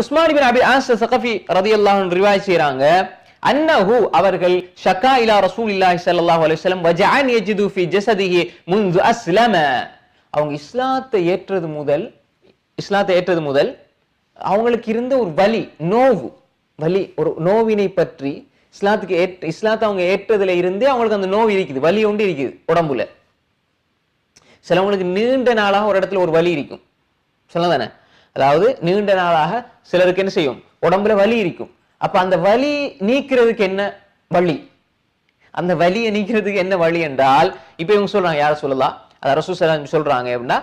உஸ்மான் இப்னு அபி as ஸகஃபி ரலியல்லாஹு அன்ஹு ரிவாயத் செய்றாங்க, அன்னஹு அவர்கள் ஷகா இலா ரசூலில்லாஹி ஸல்லல்லாஹு அலைஹி வஸல்லம் வஜஅன் யஜிது ஃபி ஜஸதிஹி முன்து அஸ்லம. அவங்க இஸ்லாத்தை ஏற்றது முதல் அவங்களுக்கு இருந்த ஒரு வலி ஒரு நோவினை பற்றி இஸ்லாத்தை அவங்க ஏற்றதுல இருந்தே அவங்களுக்கு அந்த நோவு இருக்குது, வலி ஒன்று இருக்குது உடம்புல. சிலவங்களுக்கு நீண்ட நாளாக ஒரு இடத்துல ஒரு வலி இருக்கும், சொல்லதானே? அதாவது நீண்ட நாளாக சிலருக்கு என்ன செய்யும், உடம்புல வலி இருக்கும். அப்ப அந்த வலி நீக்கிறதுக்கு என்ன வழி? அந்த வலியை நீக்கிறதுக்கு என்ன வழி என்றால், இப்ப இவங்க சொல்றாங்க, யார சொல்லலாம், அது ரசூல் ஸல்லல்லாஹு அலைஹி வஸல்லம் சொல்றாங்க அப்படின்னா,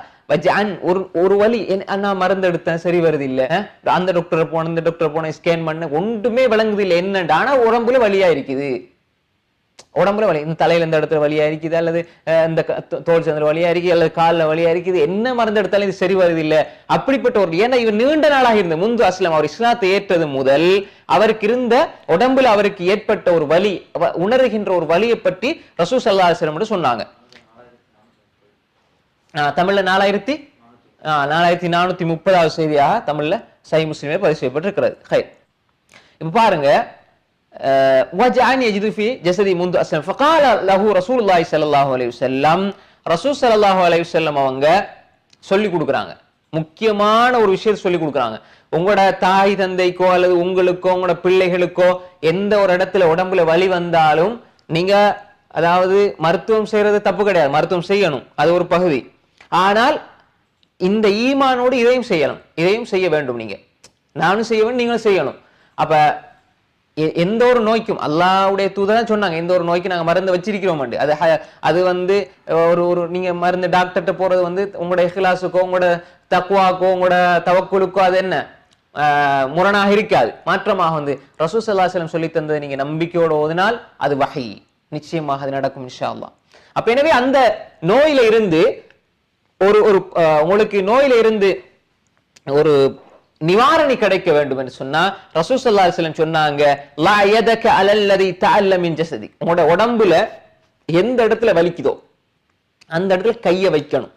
ஒரு வலி நான் மருந்து எடுத்தேன் சரி வருது இல்ல, அந்த டாக்டர் போன இந்த டாக்டர் போன ஸ்கேன் பண்ண ஒன்றுமே விளங்குது இல்லை என்னண்டா, ஆனா உடம்புல வலியா இருக்குது, உடம்புல வலி, இந்த தலையில இந்த இடத்துல வலியா இருக்குது, அல்லது இந்த தோல் சந்திர வலியா இருக்குது, அல்லது காலில் வலியா இருக்குது, என்ன மருந்து எடுத்தாலும் இது சரி வருது இல்லை. அப்படிப்பட்ட ஒரு, ஏன்னா இவர் நீண்ட நாளாக இருந்த முந்து அஸ்லம், அவர் இஸ்லாத்தை ஏற்றது முதல் அவருக்கு இருந்த உடம்புல அவருக்கு ஏற்பட்ட ஒரு வலி, உணர்கின்ற ஒரு வலியை பற்றி ரசூல் ஸல்லல்லாஹு அலைஹி வஸல்லம் சொன்னாங்க. தமிழ்ல 4430வது செய்தியாக தமிழ்ல சஹீஹ் முஸ்லிமே பதிவு செய்யப்பட்டிருக்கிறது. இப்ப பாருங்க, வஜஅன் யஜிது ஃபி ஜஸதி முன்து அஸ்லம் ஃபகால லஹு ரசூலுல்லாஹி ஸல்லல்லாஹு அலைஹி வஸல்லம், ரசூல் ஸல்லல்லாஹு அலைஹி வஸல்லம் அவங்க சொல்லி கொடுக்குறாங்க, முக்கியமான ஒரு விஷயத்தை சொல்லி கொடுக்குறாங்க. உங்களோட தாய் தந்தைக்கோ அல்லது உங்களுக்கோ உங்களோட பிள்ளைகளுக்கோ எந்த ஒரு இடத்துல உடம்புல வலி வந்தாலும் நீங்க, அதாவது மருத்துவம் செய்யறது தப்பு கிடையாது, மருத்துவம் செய்யணும், அது ஒரு பகுதி. ஆனால் இந்த ஈமானோடு இதையும் செய்ய வேண்டும். நீங்க நானும் செய்ய வேண்டும், நீங்களும் செய்யணும். அப்ப எந்த ஒரு நோய்க்கும் அல்லாஹ்வுடைய தூதர் சொன்னாங்க, எந்த ஒரு நோய்க்கு நாங்க மருந்து வச்சிருக்கிறோம். அது வந்து ஒரு நீங்க மருந்து டாக்டர்கிட்ட போறது வந்து உங்களோட இஹ்லாஸுக்கோ உங்களோட தக்வாக்கோ உங்களோட தவக்குலுக்கோ அது என்ன முரணாக இருக்காது. மாற்றமாக வந்து ரசூல் ஸல்லல்லாஹு அலைஹி வஸல்லம் சொல்லி தந்ததை நீங்க நம்பிக்கையோடு ஓதினால் அது வஹி, நிச்சயமாக அது நடக்கும் இன்ஷா அல்லாஹ். அப்ப எனவே அந்த நோயில இருந்து உங்களுக்கு நோயில இருந்து ஒரு நிவாரணி கிடைக்க வேண்டும் என்று சொன்னா ரசூல் ஸல்லல்லாஹு அலைஹி வஸல்லம் சொன்னாங்க, லா யதக அலல்லதி தஅல்ல மின் ஜஸதி, உங்களோட உடம்புல எந்த இடத்துல வலிக்குதோ அந்த இடத்துல கையை வைக்கணும்.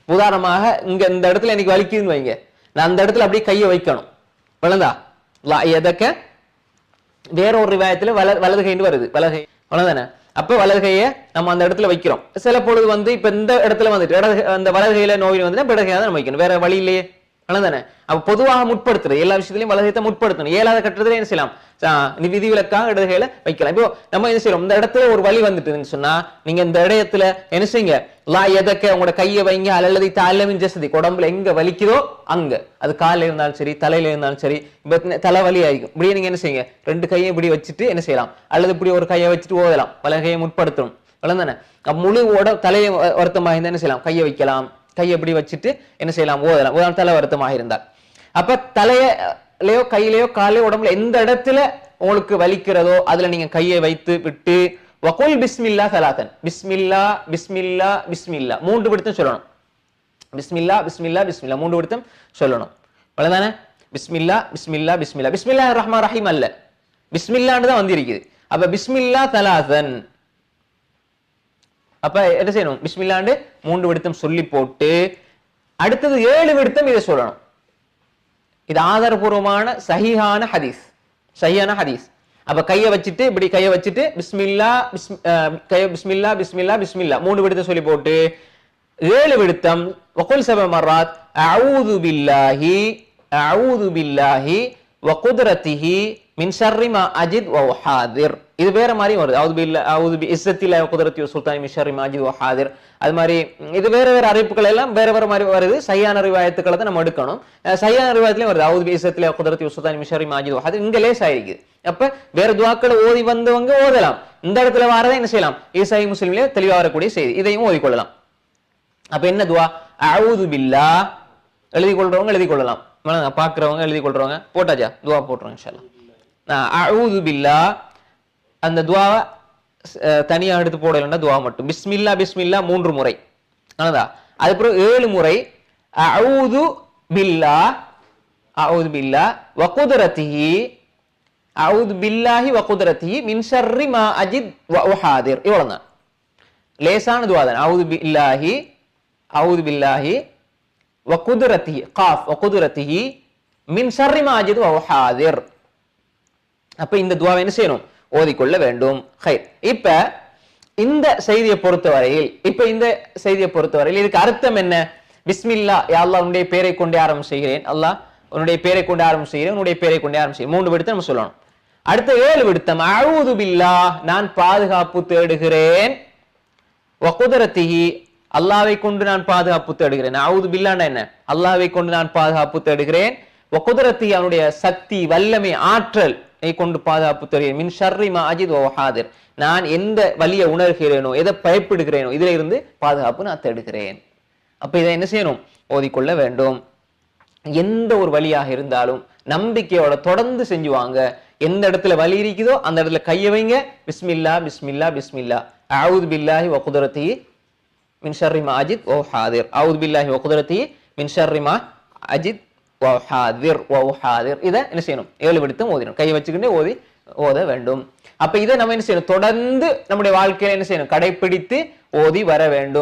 உதாரணமாக இங்க இந்த இடத்துல எனக்கு வலிக்குதுன்னு வைங்க, நான் அந்த இடத்துல அப்படியே கையை வைக்கணும். வலதா லா யதக, வேற ஒரு ரிவாயத்துல வலது கைன்னு வருது, வலகை வலதானே. அப்ப வலது கையை நம்ம அந்த இடத்துல வைக்கிறோம். சில பொழுது வந்து இப்ப இந்த இடத்துல வந்துட்டு அந்த வலது கையில நோய் வந்து இடது கையை தான் வைக்கணும், வேற வழி இல்லையே, வலதானே. அப்ப பொதுவாக முற்படுத்துறது, எல்லா விஷயத்திலையும் வலதுகையை முற்படுத்தணும். ஏழாத கட்டத்துல என்ன செய்யலாம், விதிவிலக்காக இடது கையில வைக்கலாம். இப்போ நம்ம என்ன செய்யறோம், இந்த இடத்துல ஒரு வலி வந்துட்டுன்னு சொன்னா நீங்க இந்த இடத்துல என்ன செய்யுங்க, லா எதக்க உங்களோட கையை வைங்க, அல்லது தஅல்ல மின் ஜஸதி, உடம்புல எங்க வலிக்குதோ அங்க, அது காலில் இருந்தாலும் சரி தலையில இருந்தாலும் சரி, தலைவலி ஆகிக்கும், இப்படியே நீங்க என்ன செய்யுங்க, ரெண்டு கையை இப்படி வச்சுட்டு என்ன செய்யலாம், அல்லது இப்படி ஒரு கையை வச்சுட்டு ஓதலாம், வலது கையை முற்படுத்தணும், வளர்ந்தானே. முழு தலையை வருத்தமாக இருந்தா என்ன செய்யலாம், கையை வைக்கலாம், கையை எப்படி வச்சுட்டு என்ன செய்யலாம், ஓதலாம், தலை வருத்தமாக இருந்தால். அப்ப தலையிலையோ கையிலையோ காலையோ உடம்புல எந்த இடத்துல உங்களுக்கு வலிக்கிறதோ அதுல நீங்க கையை வைத்து விட்டு வகுல் பிஸ்மில்லா சலாத்தன், பிஸ்மில்லா பிஸ்மில்லா பிஸ்மில்லா 3 விடுத்தம் சொல்லணும். பிஸ்மில்லா பிஸ்மில்லா பிஸ்மில்லா 3 விடுத்தம் சொல்லணும், அவ்வளவுதானே. பிஸ்மில்லா பிஸ்மில்லா பிஸ்மில்லா, பிஸ்மில்லாஹிர் ரஹ்மானிர் ரஹீம் அல்ல, பிஸ்மில்லான்னு தான் வந்திருக்குது. அப்ப பிஸ்மில்லா சலாத்தன், அப்ப என்ன செய்யணும், பிஸ்மில்லாண்டு 3 விடுத்தம் சொல்லி போட்டு அடுத்தது 7 விடுத்தம் இதை சொல்லணும். இது ஆதாரபூர்வமான சஹீஹான ஹதீஸ். அப்ப கையை வச்சுட்டு இப்படி கையை வச்சுட்டு பிஸ்மில்லா பிஸ்மில்லா பிஸ்மில்லா பிஸ்மில்லா 3 விடுத்தம் சொல்லி போட்டு 7 விடுத்தம் வகுல் 7 மர்ராத் அஊது பில்லாஹி வ குத்ரத்திஹி மின் ஷர்ரி மா அஜித் வ உஹாதிர். இது வேற மாதிரி வருது, அஊது பி இஸ்ஸத்தில்லாஹி வ குத்ரத்திஹி வ சுல்தானி மின் ஷர்ரி மா அஜித் வ உஹாதிர். அது மாதிரி இது வேற அறிவிப்புகள் எல்லாம் வேற மாதிரி வருது. சையான ரிவாயத்துக்களை தான் நம்ம எடுக்கணும். சையான ரிவாயத்திலயும் வருது, அஊது பி இஸ்ஸத்தில்லாஹி வ குத்ரத்திஹி வ சுல்தானி மின் ஷர்ரி மா அஜித் வ உஹாதிர். இங்க லேஸ் ஆயிருக்கு. அப்ப வேற துஆக்களை ஓதி வந்தவங்க ஓதலாம், இந்த இடத்துல வரதை என்ன செய்யலாம், இது சஹீஹ் முஸ்லிம்ல தெளிவா வரக்கூடிய செய்தி, இதையும் ஓதிக்கொள்ளலாம். அப்ப என்ன துஆ, அஊது பில்லாஹ் எழுதி கொள்றவங்க எழுதி கொள்ளலாம், பாக்குறவங்க எழுதி கொள்றவங்க போட்டாச்சா, துஆ போட்டுறோம் இன்ஷா அல்லாஹ். அஊது பில்லாஹ் அந்த துஆவை தனியா எடுத்து போடலன்னா துஆ மட்டும் பிஸ்மில்லா பிஸ்மில்லா 3 முறை, அதுக்கப்புறம் 7 முறை அஊது பில்லாஹ் வ குத்ரத்திஹி, அஊது பில்லாஹி வ குத்ரத்திஹி மின் ஷர்ரி மா அஜித் வ உஹாதிர். இவ்வளவுதான், லேசான துஆ தான். அஊது பில்லாஹி وقدرته قاف وقدرته من شر ما أجد وهو حاضر. அப்ப இந்த துஆவை என்ன செய்யணும்? ஓதிக்கொள்ள வேண்டும். ஹைர். இப்ப இந்த செய்தியை பொறுத்தவரையில் இதுக்கு அர்த்தம் என்ன? பிஸ்மில்லா, யா அல்லாஹ் உன்னுடைய பெயரை கொண்டு ஆரம்பம் செய்கிறேன், அல்லாஹ் உன்னுடைய பெயரை கொண்டு ஆரம்பம் செய்கிறேன், உன்னுடைய பெயரை கொண்டு ஆரம்பம் செய்கிறேன். 3 விடுத்தம் நம்ம சொல்லணும். அடுத்த 7 விடுத்தம் அஊது பில்லாஹ், நான் பாதுகாப்பு தேடுகிறேன், வகுதரத்திஹி, அல்லாஹ்வை கொண்டு நான் பாதுகாப்பு தேடுகிறேன். அஊது பில்லாஹ்னா என்ன? அல்லாஹ்வை கொண்டு நான் பாதுகாப்பு தேடுகிறேன், வகுதரத்திஹி, அவனுடைய சக்தி வல்லமை ஆற்றல் கொண்டு பாதுகாப்பு தேடுகிறேன், மின் ஷர்ரி மா அஜித் வ ஹாதிர், நான் எந்த வலியை உணர்கிறேனோ எதை பயப்படுகிறேனோ இதுல இருந்து பாதுகாப்பு நான் தேடுகிறேன். அப்ப இதை என்ன செய்யணும்? ஓதிக்கொள்ள வேண்டும். எந்த ஒரு வழியாக இருந்தாலும் நம்பிக்கையோட தொடர்ந்து செஞ்சுவாங்க. எந்த இடத்துல வலி இருக்குதோ அந்த இடத்துல கையை வைங்க, பிஸ்மில்லா பிஸ்மில்லா பிஸ்மில்லா, அஊது பில்லாஹி வ குத்ரத்திஹி மின் ஷர்ரி மா அஜித் வ ஹாதிர், அஊது பில்லாஹி வ குத்ரத்திஹி மின் ஷர்ரி மா அஜித் வ ஹாதிர் வ ஹாதிர். இதை என்ன செய்யணும்? 7 விடுத்தம் ஓதிடணும். கையை வச்சுக்கிட்டே ஓத வேண்டும். அப்ப இதை நம்ம என்ன செய்யணும்? தொடர்ந்து நம்முடைய வாழ்க்கையில என்ன செய்யணும்? கடைபிடித்து ஓதி வர வேண்டும்.